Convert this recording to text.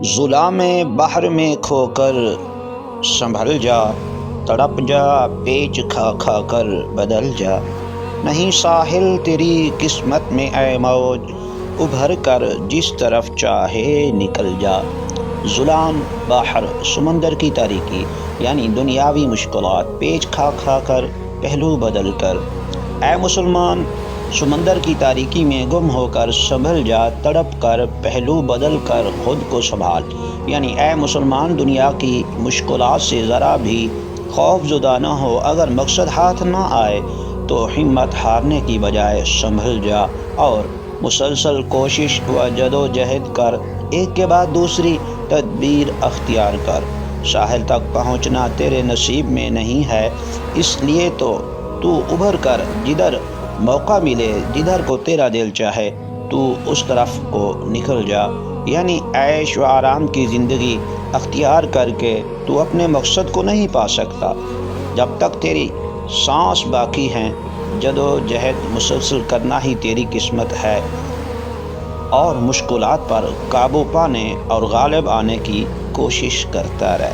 ظلام بحر میں کھو کر سنبھل جا، تڑپ جا پیچ کھا کھا کر بدل جا، نہیں ساحل تیری قسمت میں اے موج، ابھر کر جس طرف چاہے نکل جا۔ ظلام بحر سمندر کی تاریکی یعنی دنیاوی مشکلات، پیچ کھا کھا کر پہلو بدل کر۔ اے مسلمان، سمندر کی تاریکی میں گم ہو کر سنبھل جا، تڑپ کر پہلو بدل کر خود کو سنبھال۔ یعنی اے مسلمان، دنیا کی مشکلات سے ذرا بھی خوف زدہ نہ ہو، اگر مقصد ہاتھ نہ آئے تو ہمت ہارنے کی بجائے سنبھل جا اور مسلسل کوشش و جدوجہد کر، ایک کے بعد دوسری تدبیر اختیار کر۔ ساحل تک پہنچنا تیرے نصیب میں نہیں ہے، اس لیے تو ابھر کر جدھر موقع ملے، جدھر کو تیرا دل چاہے تو اس طرف کو نکل جا۔ یعنی عیش و آرام کی زندگی اختیار کر کے تو اپنے مقصد کو نہیں پا سکتا۔ جب تک تیری سانس باقی ہیں، جدوجہد مسلسل کرنا ہی تیری قسمت ہے، اور مشکلات پر قابو پانے اور غالب آنے کی کوشش کرتا رہ۔